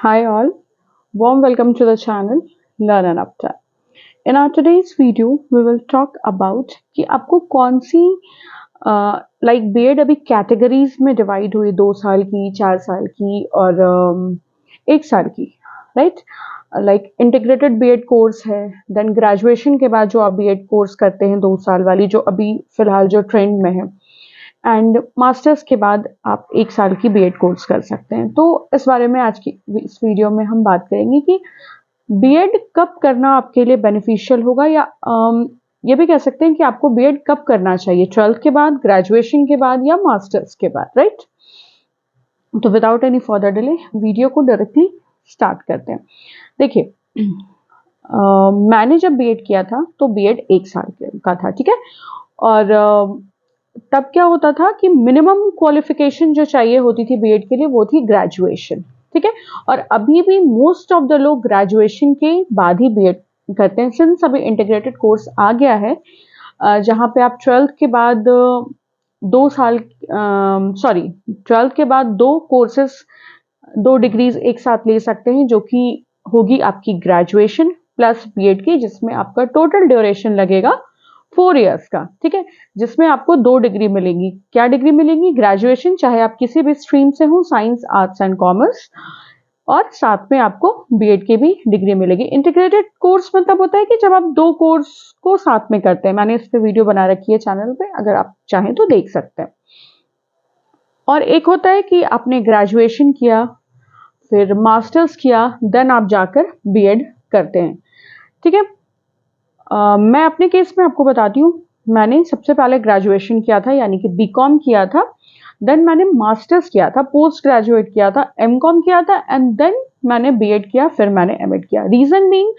Hi all, warm welcome to the channel Learn and Uptime. In our today's video, we will talk about कि आपको कौन सी like BEd अभी categories में divide हुई 2 साल की, 4 साल की और 1 साल की, right? Like integrated BEd course है, देन ग्रेजुएशन के बाद जो आप बीएड कोर्स करते हैं 2 साल वाली, जो अभी फिलहाल जो ट्रेंड में है, एंड मास्टर्स के बाद आप 1 साल की बीएड कोर्स कर सकते हैं। तो इस बारे में आज की इस वीडियो में हम बात करेंगे कि बीएड कब करना आपके लिए बेनिफिशियल होगा, या ये भी कह सकते हैं कि आपको बीएड कब करना चाहिए, 12th के बाद, ग्रेजुएशन के बाद या मास्टर्स के बाद, राइट? तो without any further delay video को डायरेक्टली स्टार्ट करते हैं। देखिए, मैंने जब बीएड किया था तो बीएड 1 साल का था, ठीक है? और तब क्या होता था कि मिनिमम क्वालिफिकेशन जो चाहिए होती थी बीएड के लिए वो थी ग्रेजुएशन, ठीक है? और अभी भी मोस्ट ऑफ द लोग ग्रेजुएशन के बाद ही बीएड करते हैं, सिंस अभी इंटीग्रेटेड कोर्स आ गया है, जहाँ पे आप 12th के बाद 2 साल, 12th के बाद 2 कोर्सेस, 2 डिग्रीज एक साथ ले सकते हैं, जो कि होगी आपकी ग्रेजुएशन प्लस बीएड की, जिसमें आपका टोटल ड्यूरेशन लगेगा 4 इयर्स का, ठीक है? जिसमें आपको 2 डिग्री मिलेंगी। क्या डिग्री मिलेंगी? ग्रेजुएशन, चाहे आप किसी भी स्ट्रीम से हो, साइंस, आर्ट्स एंड कॉमर्स, और साथ में आपको बीएड की भी डिग्री मिलेगी। इंटीग्रेटेड कोर्स मतलब होता है कि जब आप 2 कोर्स को साथ में करते हैं। मैंने इस पे वीडियो बना रखी है चैनल पे, अगर आप चाहें तो देख सकते हैं। और एक होता है कि आपने ग्रेजुएशन किया, फिर मास्टर्स किया, देन आप जाकर बीएड करते हैं, ठीक है? मैं अपने केस में आपको बताती हूँ, मैंने सबसे पहले ग्रेजुएशन किया था, यानी कि बीकॉम किया था, देन मैंने मास्टर्स किया था, पोस्ट ग्रेजुएट किया था, एमकॉम किया था, एंड देन मैंने बीएड किया, फिर मैंने एमएड किया। रीजन बीइंग,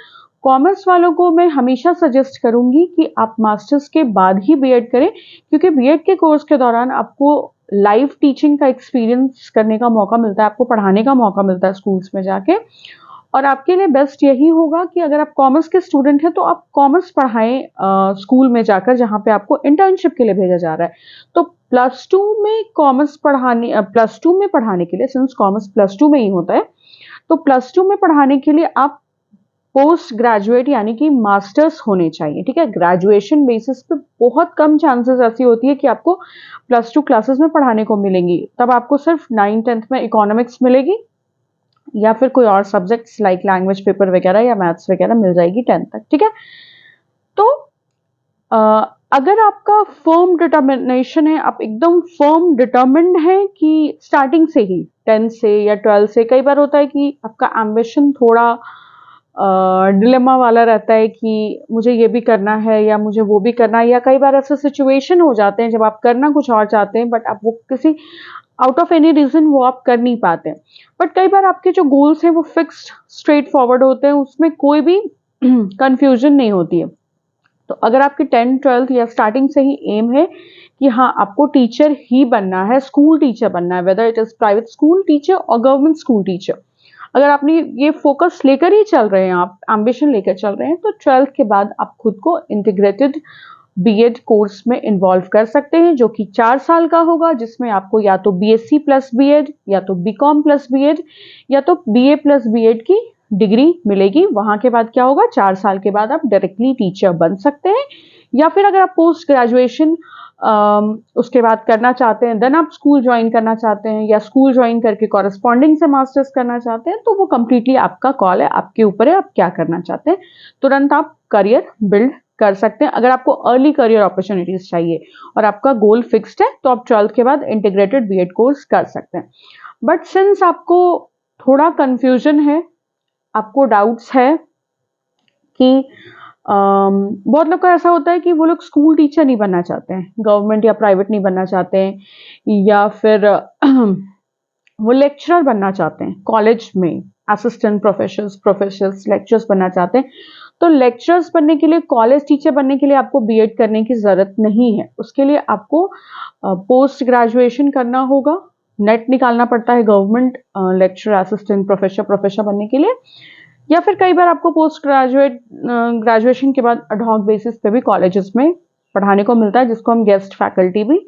कॉमर्स वालों को मैं हमेशा सजेस्ट करूंगी कि आप मास्टर्स के बाद ही बीएड करें, क्योंकि बीएड के कोर्स के दौरान आपको लाइव टीचिंग का एक्सपीरियंस करने का मौका मिलता है, आपको पढ़ाने का मौका मिलता है स्कूल्स में जाके। और आपके लिए बेस्ट यही होगा कि अगर आप कॉमर्स के स्टूडेंट हैं तो आप कॉमर्स पढ़ाएं स्कूल में जाकर, जहां पे आपको इंटर्नशिप के लिए भेजा जा रहा है। तो +2 में कॉमर्स पढ़ाने, +2 में पढ़ाने के लिए, सिंस कॉमर्स +2 में ही होता है, तो +2 में पढ़ाने के लिए आप पोस्ट ग्रेजुएट यानी कि मास्टर्स होने चाहिए, ठीक है? ग्रेजुएशन बेसिस पे बहुत कम चांसेस ऐसी होती है कि आपको +2 क्लासेस में पढ़ाने को मिलेंगी। तब आपको सिर्फ 9th-10th में इकोनॉमिक्स मिलेगी, या फिर कोई और सब्जेक्ट्स लाइक लैंग्वेज पेपर वगैरह या मैथ्स वगैरह मिल जाएगी 10th तक, ठीक है? तो अगर आपका फर्म डिटर्मिनेशन है, आप एकदम फर्म डिटर्मिन्ड हैं कि स्टार्टिंग से ही 10th से या 12th से, कई बार होता है कि आपका एम्बिशन थोड़ा डिलेमा वाला रहता है कि मुझे ये भी करना है या मुझे वो भी करना है, या कई बार ऐसे सिचुएशन हो जाते हैं जब आप करना कुछ और चाहते हैं, बट आप वो किसी आउट ऑफ एनी रीजन वो आप कर नहीं पाते। बट कई बार आपके जो गोल्स हैं वो फिक्स्ड, स्ट्रेट फॉरवर्ड होते हैं, उसमें कोई भी कंफ्यूजन नहीं होती है। तो अगर आपकी 10th 12th या स्टार्टिंग से ही एम है कि हाँ आपको टीचर ही बनना है, स्कूल टीचर बनना है, whether it is private school teacher और गवर्नमेंट स्कूल टीचर, अगर आपने ये फोकस लेकर ही चल रहे हैं, आप एम्बिशन लेकर चल रहे हैं, तो 12th के बाद आप खुद को इंटीग्रेटेड बीएड कोर्स में इन्वॉल्व कर सकते हैं, जो कि 4 साल का होगा, जिसमें आपको या तो बीएससी प्लस बीएड, या तो बीकॉम प्लस बीएड, या तो बीए प्लस बीएड की डिग्री मिलेगी। वहां के बाद क्या होगा, 4 साल के बाद आप डायरेक्टली टीचर बन सकते हैं, या फिर अगर आप पोस्ट ग्रेजुएशन उसके बाद करना चाहते हैं, देन आप स्कूल ज्वाइन करना चाहते हैं, या स्कूल ज्वाइन करके कॉरेस्पॉन्डिंग से मास्टर्स करना चाहते हैं, तो वो कंप्लीटली आपका कॉल है, आपके ऊपर है, आप क्या करना चाहते हैं। तुरंत आप करियर बिल्ड कर सकते हैं। अगर आपको अर्ली करियर अपॉर्चुनिटीज चाहिए और आपका गोल फिक्स्ड है, तो आप 12th के बाद इंटीग्रेटेड बीएड कोर्स कर सकते हैं। बट सिंस आपको थोड़ा कंफ्यूजन है, आपको डाउट्स है कि बहुत लोग का ऐसा होता है कि वो लोग स्कूल टीचर नहीं बनना चाहते हैं, गवर्नमेंट या प्राइवेट नहीं बनना चाहते हैं, या फिर वो लेक्चरर बनना चाहते हैं कॉलेज में, असिस्टेंट प्रोफेसर्स लेक्चरर्स बनना चाहते हैं। तो लेक्चरर्स बनने के लिए, कॉलेज टीचर बनने के लिए आपको बीएड करने की जरूरत नहीं है। उसके लिए आपको पोस्ट ग्रेजुएशन करना होगा, नेट निकालना पड़ता है गवर्नमेंट लेक्चरर, असिस्टेंट प्रोफेसर बनने के लिए, या फिर कई बार आपको पोस्ट ग्रेजुएशन के बाद अडहॉक बेसिस पे भी कॉलेजेस में पढ़ाने को मिलता है, जिसको हम गेस्ट फैकल्टी भी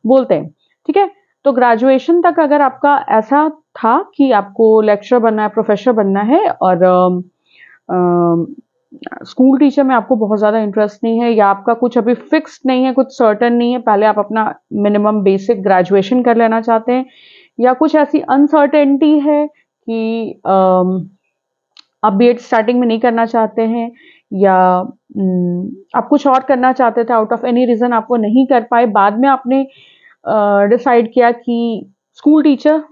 बोलते हैं, ठीक है? तो ग्रेजुएशन तक अगर आपका ऐसा था कि आपको लेक्चरर बनना है, प्रोफेसर बनना है और स्कूल टीचर में आपको बहुत ज़्यादा इंटरेस्ट नहीं है, या आपका कुछ अभी फिक्स्ड नहीं है, कुछ सर्टन नहीं है, पहले आप अपना मिनिमम बेसिक ग्रेजुएशन कर लेना चाहते हैं, या कुछ ऐसी अनसर्टेनिटी है कि आप बीएड स्टार्टिंग में नहीं करना चाहते हैं, या आप कुछ और करना चाहते थे, आउट ऑफ एनी रीज़न आप वो नहीं कर पाए, बाद में आपने डिसाइड किया कि स्कूल टीचर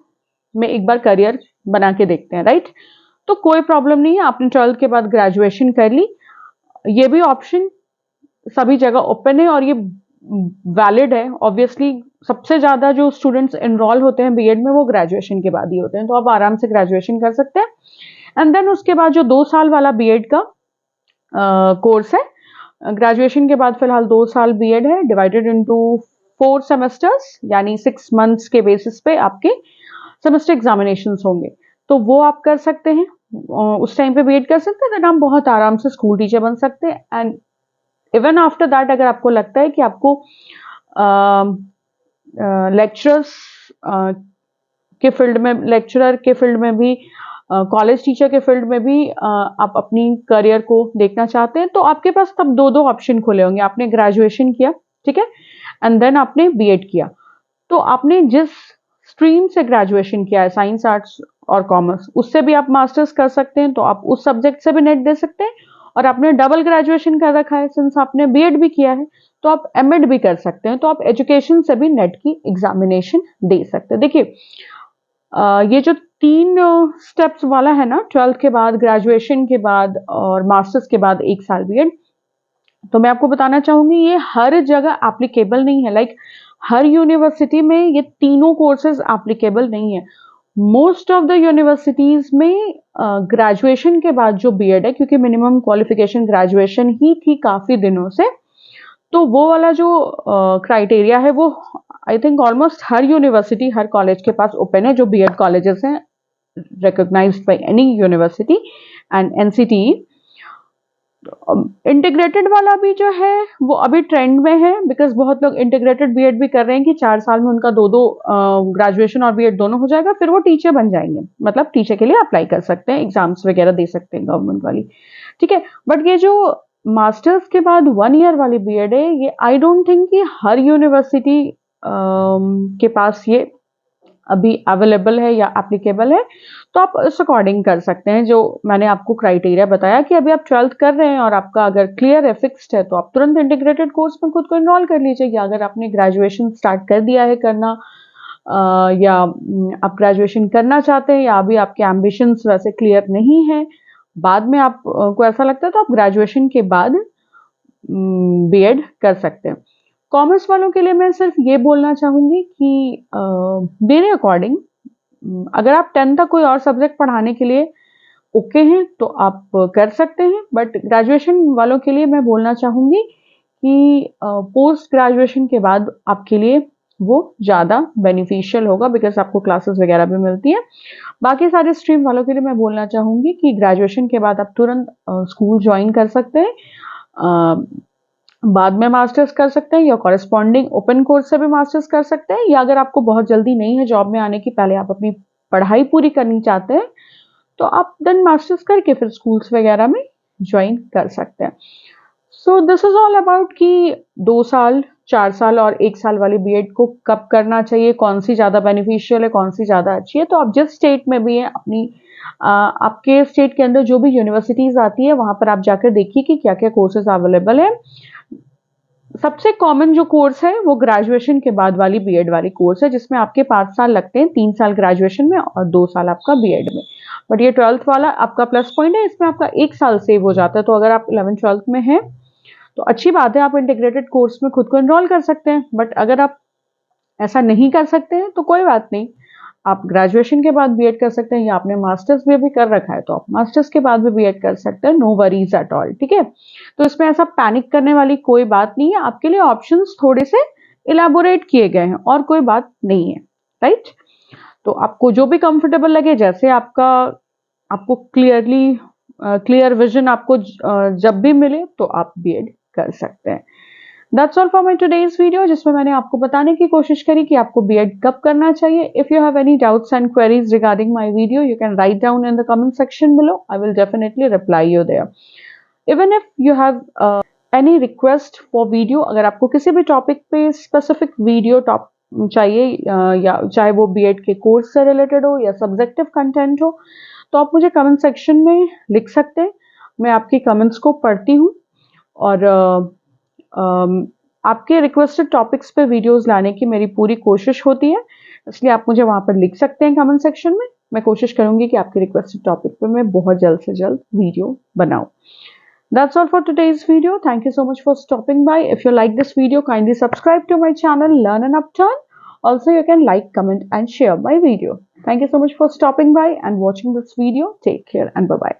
में एक बार करियर बना के देखते हैं, राइट? तो कोई प्रॉब्लम नहीं है, आपने 12th के बाद ग्रेजुएशन कर ली, ये भी ऑप्शन सभी जगह ओपन है और ये वैलिड है। ऑब्वियसली सबसे ज़्यादा जो स्टूडेंट्स एनरोल होते हैं बीएड में वो ग्रेजुएशन के बाद ही होते हैं, तो आप आराम से ग्रेजुएशन कर सकते हैं। एंड देन उसके बाद जो 2 साल वाला बीएड का कोर्स है, ग्रेजुएशन के बाद फिलहाल 2 साल बीएड है, डिवाइडेड इनटू 4 सेमेस्टर्स, यानी 6 मंथ्स के बेसिस पे आपके सेमेस्टर एग्जामिनेशंस होंगे, तो वो आप कर सकते हैं, उस टाइम पे बीएड कर सकते हैं, देन आप बहुत आराम से स्कूल टीचर बन सकते हैं। एंड इवन आफ्टर दैट अगर आपको लगता है कि आपको लेक्चरर्स के फील्ड में, लेक्चरर के फील्ड में भी, कॉलेज टीचर के फील्ड में भी आप अपनी करियर को देखना चाहते हैं, तो आपके पास तब दो ऑप्शन खुले होंगे। आपने ग्रेजुएशन किया, ठीक है, एंड देन आपने बीएड किया, तो आपने जिस स्ट्रीम से ग्रेजुएशन किया है, साइंस, आर्ट्स और कॉमर्स, उससे भी आप मास्टर्स कर सकते हैं, तो आप उस सब्जेक्ट से भी नेट दे सकते हैं। और आपने डबल ग्रेजुएशन कर रखा है, सिंस आपने बीएड भी किया है, तो आप एमएड भी कर सकते हैं, तो आप एजुकेशन से भी नेट की एग्जामिनेशन दे सकते हैं। देखिए ये जो 3 स्टेप्स वाला है ना, 12th के बाद, ग्रेजुएशन के बाद और मास्टर्स के बाद 1 साल बीएड, तो मैं आपको बताना चाहूंगी ये हर जगह एप्लीकेबल नहीं है। लाइक हर यूनिवर्सिटी में ये तीनों कोर्सेज एप्लीकेबल नहीं है। मोस्ट ऑफ द यूनिवर्सिटीज में ग्रेजुएशन के बाद जो बीएड है, क्योंकि मिनिमम क्वालिफिकेशन ग्रेजुएशन ही थी काफी दिनों से, तो वो वाला जो क्राइटेरिया है वो आई थिंक ऑलमोस्ट हर यूनिवर्सिटी, हर कॉलेज के पास ओपन है, जो बीएड कॉलेजेस हैं recognised by any university and NCTE. Integrated वाला भी जो है वो अभी ट्रेंड में है, बिकॉज बहुत लोग इंटीग्रेटेड बीएड भी कर रहे हैं कि 4 साल में उनका दो ग्रेजुएशन और बीएड दोनों हो जाएगा, फिर वो टीचर बन जाएंगे, मतलब टीचर के लिए अप्लाई कर सकते हैं, एग्जाम्स वगैरह दे सकते हैं गवर्नमेंट वाली, ठीक है। बट ये जो मास्टर्स के बाद 1 ईयर वाली बीएड है, ये आई डोंट थिंक कि हर यूनिवर्सिटी के पास ये अभी अवेलेबल है या एप्लीकेबल है, तो आप उस अकॉर्डिंग कर सकते हैं। जो मैंने आपको क्राइटेरिया बताया कि अभी आप 12th कर रहे हैं और आपका अगर क्लियर है, फिक्स्ड है, तो आप तुरंत इंटीग्रेटेड कोर्स में खुद को इनरोल कर लीजिए, या अगर आपने ग्रेजुएशन स्टार्ट कर दिया है करना, या आप ग्रेजुएशन करना चाहते हैं, या अभी आपके एम्बिशंस वैसे क्लियर नहीं है, बाद में आपको ऐसा लगता है, तो आप ग्रेजुएशन के बाद बीएड कर सकते हैं। कॉमर्स वालों के लिए मैं सिर्फ ये बोलना चाहूंगी कि मेरे अकॉर्डिंग अगर आप 10 तक कोई और सब्जेक्ट पढ़ाने के लिए ओके हैं तो आप कर सकते हैं, बट ग्रेजुएशन वालों के लिए मैं बोलना चाहूंगी कि पोस्ट ग्रेजुएशन के बाद आपके लिए वो ज़्यादा बेनिफिशियल होगा, बिकॉज आपको क्लासेस वगैरह भी मिलती है। बाकी सारे स्ट्रीम वालों के लिए मैं बोलना चाहूंगी कि ग्रेजुएशन के बाद आप तुरंत स्कूल ज्वाइन कर सकते हैं, बाद में मास्टर्स कर सकते हैं, या कॉरेस्पॉन्डिंग ओपन कोर्स से भी मास्टर्स कर सकते हैं, या अगर आपको बहुत जल्दी नहीं है जॉब में आने की, पहले आप अपनी पढ़ाई पूरी करनी चाहते हैं, तो आप देन मास्टर्स करके फिर स्कूल्स वगैरह में ज्वाइन कर सकते हैं। So this is all about कि 2 साल, 4 साल और 1 साल वाली बीएड को कब करना चाहिए, कौन सी ज़्यादा बेनिफिशियल है, कौन सी ज़्यादा अच्छी है। तो आप जिस स्टेट में भी हैं, अपनी आपके स्टेट के अंदर जो भी यूनिवर्सिटीज़ आती है, वहाँ पर आप जाकर देखिए कि क्या क्या कोर्सेज अवेलेबल है। सबसे कॉमन जो कोर्स है वो ग्रेजुएशन के बाद वाली बीएड वाली कोर्स है, जिसमें आपके 5 साल लगते हैं, 3 साल ग्रेजुएशन में और 2 साल आपका बीएड में। बट ये 12th वाला आपका प्लस पॉइंट है, इसमें आपका 1 साल सेव हो जाता है। तो अगर आप 11th 12th में हैं तो अच्छी बात है, आप इंटीग्रेटेड कोर्स में खुद को एनरोल कर सकते हैं। बट अगर आप ऐसा नहीं कर सकते हैं तो कोई बात नहीं, आप ग्रेजुएशन के बाद बीएड कर सकते हैं, या आपने मास्टर्स भी अभी कर रखा है तो आप मास्टर्स के बाद भी बीएड कर सकते हैं, नो वरीज एट ऑल, ठीक है। तो इसमें ऐसा पैनिक करने वाली कोई बात नहीं है, आपके लिए ऑप्शंस थोड़े से इलेबोरेट किए गए हैं और कोई बात नहीं है, राइट। तो आपको जो भी कंफर्टेबल लगे, जैसे आपको क्लियर विजन आपको जब भी मिले तो आप बीएड कर सकते हैं। That's all for my today's video, जिसमें मैंने आपको बताने की कोशिश करी कि आपको बीएड कब करना चाहिए. If you have any doubts and queries regarding my video, you can write down in the comment section below. I will definitely reply you there. Even if you have any request for video, अगर आपको किसी भी topic पे specific video चाहिए, या चाहे वो BEd के कोर्स से रिलेटेड हो या सब्जेक्टिव कंटेंट हो, तो आप मुझे कमेंट सेक्शन में लिख सकते हैं. मैं आपकी कमेंट्स को पढ़ती हूँ और आपके रिक्वेस्टेड टॉपिक्स पे वीडियोस लाने की मेरी पूरी कोशिश होती है. इसलिए आप मुझे वहां पर लिख सकते हैं कमेंट सेक्शन में. मैं कोशिश करूंगी कि आपके रिक्वेस्टेड टॉपिक पे मैं बहुत जल्द से जल्द वीडियो बनाऊं. That's all for today's video. Thank you so much for stopping by. If you like this video, kindly subscribe to my channel Learn and Upturn. Also, you can like, comment and share my video. Thank you so much for stopping by and watching this video. Take care and bye-bye.